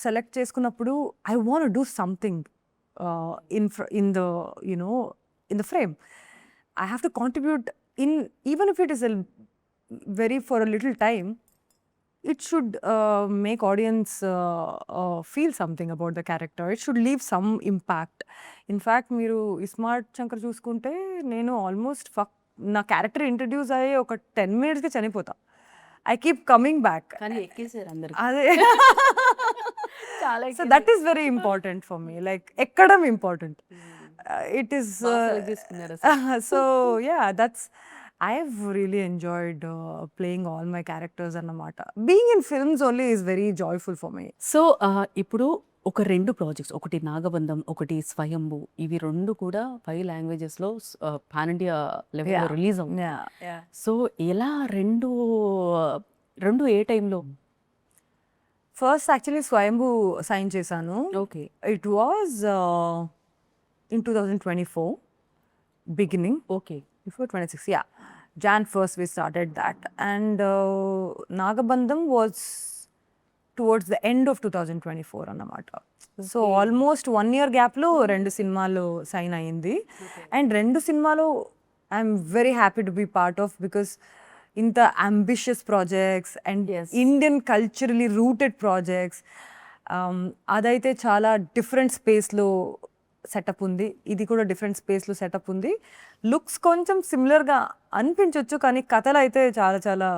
Select చేసుకున్నప్పుడు I want do something in the in the frame. I have to contribute in, even if it is very for a little time. It should make audience feel something about the character. It should leave some impact. In fact, మీరు ఇస్మార్ట్ శంకర్ చూసుకుంటే నేను almost నా character introduce అయ్యి ఒక 10 minutesకి చనిపోతా. I keep coming back. కానీ ఎక్కేసారు అందరు. అదే చాలా so that is very important for me. Like ఎక్కడం ఇంపార్టెంట్. ఇట్ ఈస్ తీసుకున్నారు. So yeah, that's I've really enjoyed playing all my characters అన్నమాట. Being in films only is very joyful for me. So ఇప్పుడు ఒక 2 projects, ఒకటి నాగబంధం, ఒకటి స్వయంభు, ఇవి 2 కూడా 5 లాంగ్వేజెస్లో pan India లెవెల్లో రిలీజ్ అవుతుంది. సో ఎలా రెండు ఏ టైంలో? ఫస్ట్ యాక్చువల్లీ స్వయంభూ సైన్ చేశాను. Okay. It was in 2024 beginning. Okay. Before 26, yeah. Jan 1st we started that. And Nagabandham was towards the end of 2024 అన్నమాట. సో ఆల్మోస్ట్ 1 year గ్యాప్లో 2 సినిమాలు సైన్ అయ్యింది. అండ్ 2 సినిమాలు I'm very happy to be part of, because ఇంత ambitious projects and Indian culturally rooted projects. అదైతే చాలా different స్పేస్లో setup ఉంది. ఇది కూడా డిఫరెంట్ స్పేస్లో సెటప్ ఉంది. లుక్స్ కొంచెం సిమిలర్గా అనిపించవచ్చు, కానీ కథలు అయితే చాలా చాలా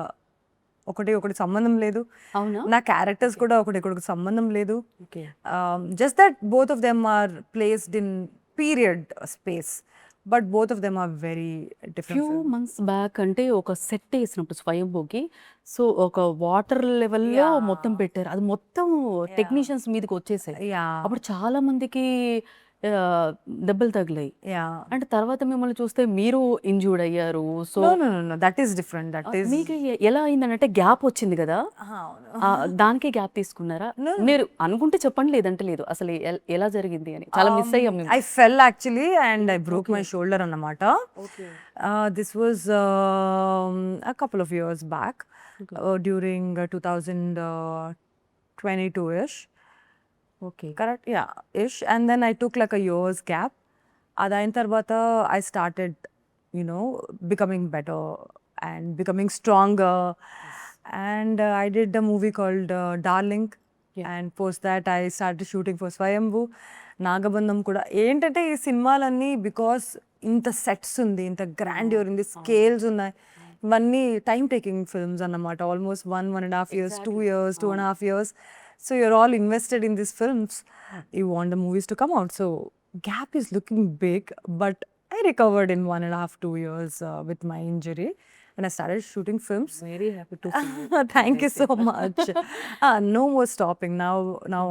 ఒకటి సంబంధం లేదు. అవునా? నా క్యారెక్టర్స్ కూడా ఒకటి సంబంధం లేదు. Okay. Just that both of them are placed in period space, but both of them are very different. Few months back అంటే ఒక సెట్ వేసినప్పుడు స్వయంభూకి, సో ఒక వాటర్ లెవెల్లో మొత్తం పెట్టారు. అది మొత్తం టెక్నీషియన్స్ మీదకి వచ్చేసాయి. అప్పుడు చాలా మందికి దెబ్బలు తగిలాయి. అంటే తర్వాత మిమ్మల్ని చూస్తే మీరు ఇంజూర్డ్ అయ్యారు. So that is different. That is మీకు ఎలా అయిందంటే గ్యాప్ వచ్చింది కదా, దానికే గ్యాప్ తీసుకున్నారా? మీరు అనుకుంటే చెప్పండి, లేదంటే లేదు. అసలు ఎలా జరిగింది అని చాలా మిస్ అయ్యాం. I fell actually and I broke my shoulder అన్నమాట. This was a couple of years back, during 2022-ish. Okay. Correct? Yeah, ish. And then I took like a year's gap. Adayin tarvata I started, becoming better and becoming stronger. And I did a movie called Darling. And post that I started shooting for Swayambhu. Nagabandham kuda. ఏంటంటే ఈ సినిమాలన్నీ because ఇంత sets ఉంది, ఇంత grandeur ఉంది, scales ఉన్నాయి, ఇవన్నీ time taking films అన్నమాట. Almost 1.5 years, 2 years, 2.5 years. So you're all invested in these films. You want the movies to come out. So gap is looking big, but I recovered in 1.5-2 years with my injury, and I started shooting films. Very happy to Thank you so much. No more stopping. Now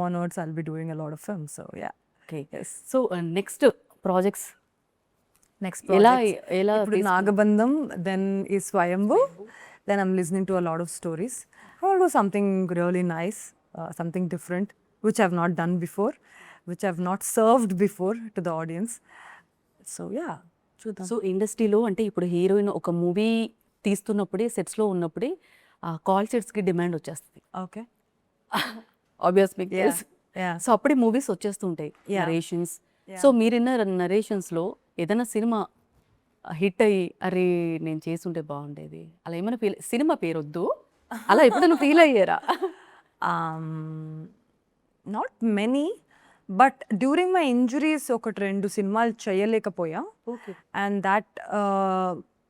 onwards, I'll be doing a lot of films. So yeah. Okay. Yes. So next projects Next ఎలా projects. ఎలా ఇప్పుడు Nagabandham, then is Swayambhu. Then I'm listening to a lot of stories. I want to do something really nice, something different, which I've not done before, which I've not served before to the audience. So yeah, చూద్దాం. So ఇండస్ట్రీలో అంటే ఇప్పుడు heroine ఒక movie తీస్తున్నప్పుడే, సెట్స్లో ఉన్నప్పుడే call షీట్స్కి demand వచ్చేస్తుంది. Okay. Obvious మీకు Yeah. తెలుసు. Yeah. So అప్పుడే మూవీస్ వచ్చేస్తుంటాయి, నరేషన్స్. Yeah. సో మీరున్న నరేషన్స్లో ఏదైనా సినిమా హిట్ అయ్యి, అరే నేను చేసుంటే బాగుండేది, అలా ఏమైనా ఫీల్, సినిమా పేరు వద్దు, అలా ఎప్పుడైనా ఫీల్ అయ్యారా? Not many, but during my injuries ఒకటి 2 సినిమాలు చేయలేకపోయా. Okay. And that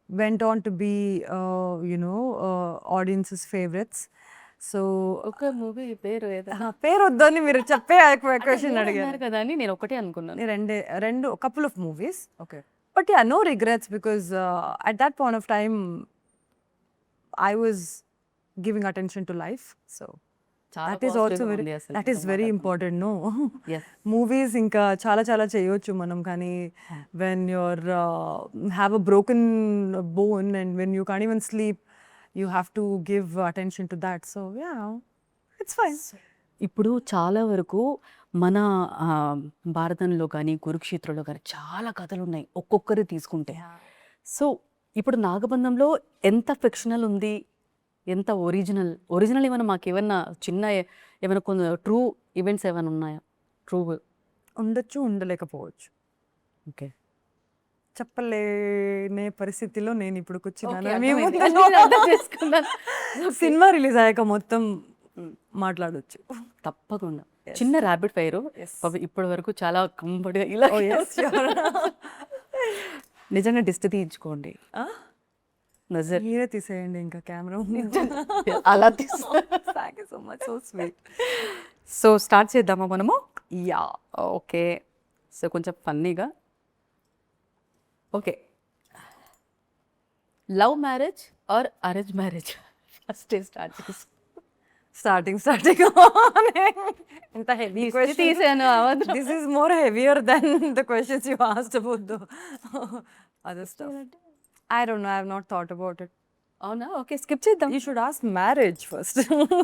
went on to be audience's favorites. So ఒక మూవీ పేరు ఏదైనా పేరు వద్దని మీరు చెప్పే క్వశ్చన్ అడిగారు అన్నారు కదా అని నేను ఒకటే అనుకున్నాను. రెండు couple of movies. Okay. But yeah, no regrets, because at that point of time I was giving attention to life. So చాలా that is also positive very, ఉంది అసలు. that is very important. No. Yes. Movies ఇంకా చాలా చాలా చేయొచ్చు మనం, కానీ when you're have a broken bone and when you can't even sleep, you have to give attention to that. So yeah, it's fine. ఇప్పుడు చాలా వరకు మన భారతంలో కానీ కురుక్షేత్రంలో కానీ చాలా కథలు ఉన్నాయి ఒక్కొక్కరు తీసుకుంటే. సో ఇప్పుడు నాగబంధంలో ఎంత ఫిక్షనల్ ఉంది, ఎంత ఒరిజినల్ ఏమైనా మాకేమన్నా చిన్న ఏమైనా కొన్ని ట్రూ ఈవెంట్స్ ఏమైనా ఉన్నాయా? ట్రూ ఉండొచ్చు, ఉండలేకపోవచ్చు. ఓకే. చెప్పలేని పరిస్థితిలో నేను ఇప్పుడు కూర్చున్నాను. ఓకే. మీ అర్థమైంది. ముందు నేను అర్థం చేసుకున్నాను. సినిమా రిలీజ్ అయ్యాక మొత్తం మాట్లాడొచ్చు. తప్పకుండా. చిన్న ర్యాపిడ్ ఫైర్. ఇప్పటి వరకు చాలా కంఫర్ట్‌గా ఇలా Oh, yes, sure. నిజంగా దిష్టి తీయించుకోండి. నజర్ మీరే తీసేయండి ఇంకా కెమెరా. అలా తీస్తా. Thank you so much, so sweet. So start చేద్దామా మనము? Ya, okay. సో కొంచెం ఫన్నీగా. Okay. Love marriage or arrange marriage? First start చేసి స్టార్టింగ్ ఇంత హెవీ క్వశ్చన్ తీసాను. This is more heavier than the questions you asked about the other stuff. I don't know, I have not thought about it. అవునా? Okay, skip చేద్దాం. You should ask marriage first.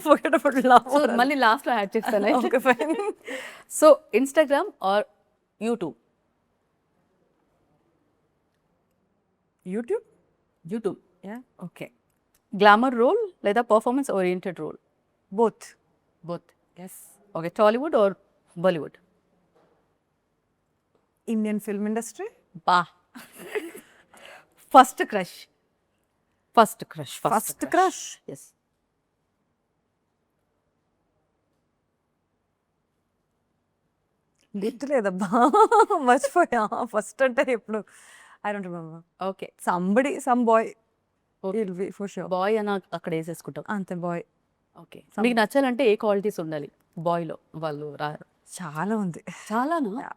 Forget about love. So మళ్ళీ లాస్ట్లో add చేస్తాను. Okay, fine. So Instagram or YouTube? YouTube? YouTube. Yeah. Okay. Glamour role లేదా performance oriented role? Both. Both. Yes. Okay. Tollywood or Bollywood? Indian film industry? బా. First crush. First crush. First crush? Yes. గుర్తులేదబ్బా. మర్చిపోయా. First అంటే ఎప్పుడు I don't remember. Okay. Somebody, some boy will be for sure. Bye అని అక్కడ వేసేసుకుంటాం. అంతే, bye. Okay. మీకు నచ్చాలంటే ఏ qualities ఉండాలి బాయ్లో? వాళ్ళు చాలా ఉంది. చాలానా?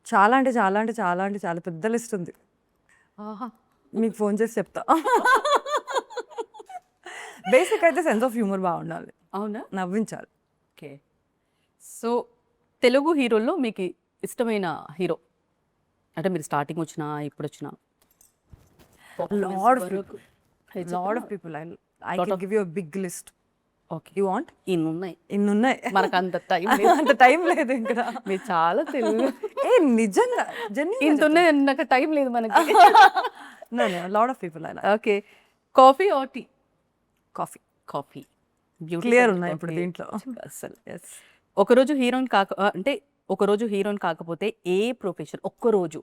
చాలా అంటే చాలా అంటే చాలా అంటే చాలా పెద్ద లిస్ట్ ఉంది. ఆహా. మీకు ఫోన్ చేసి చెప్తా. బేసిక్ అయితే సెన్స్ ఆఫ్ హ్యూమర్ బాగుండాలి, అవునా? నవ్వించాలి. ఓకే. సో తెలుగు హీరోల్లో మీకు ఇష్టమైన హీరో అంటే మీరు స్టార్టింగ్ వచ్చినా ఇప్పుడు వచ్చినా? Lot of people. Lot of people. I can give you a big list. Okay. You want? ఇన్ని ఉన్నాయి. ఇన్ని ఉన్నాయి. మనకు అంత టైం అంత టైం లేదు ఇక్కడ. మీరు చాలా తెలుగు. ఏ నిజంగా ఇంత ఉన్నాయి, నాకు టైం లేదు మనకి. లాట్ ఆఫ్ పీపుల్ అలా. Okay. Coffee or tea? Coffee. Coffee. Clear ఉన్నాయి ఇప్పుడు దీంట్లో అసలు. ఎస్. ఒకరోజు హీరోయిన్ అంటే ఒకరోజు హీరోయిన్ కాకపోతే ఏ ప్రొఫెషన్, ఒక్కరోజు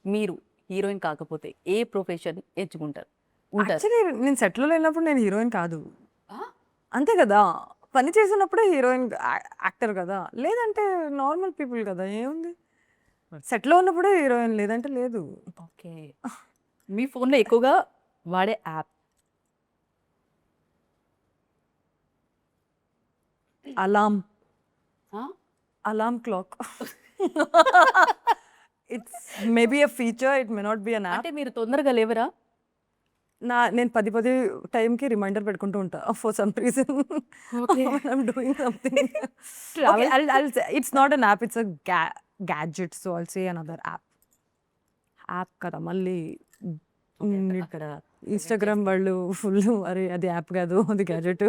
మీరు హీరోయిన్ కాకపోతే ఏ ప్రొఫెషన్ ఎంచుకుంటారు? యాక్చువల్లీ నేను సెట్లో లేనప్పుడు నేను హీరోయిన్ కాదు. ఆ? అంతే కదా, పని చేసినప్పుడే హీరోయిన్ యాక్టర్ కదా, లేదంటే నార్మల్ పీపుల్ కదా, ఏముంది. సెట్లో ఉన్నప్పుడే హీరోయిన్, లేదంటే లేదు. ఓకే. మీ ఫోన్లో ఎక్కువగా వాడే యాప్? అలామ్. ఆ? Alam clock. It's maybe a feature, it may not be an app. అంటే మీరు తొందరగా లేవరా? నేను 10 టైంకి రిమైండర్ పెట్టుకుంటూ ఉంటా for some reason. I'm doing something. It's not an app, it's a gadget. So I'll say another app కదా మళ్ళీ. అక్కడ ఇన్స్టాగ్రామ్ వాళ్ళు ఫుల్ అరే అది యాప్ కాదు, అది గ్యాడ్జెట్.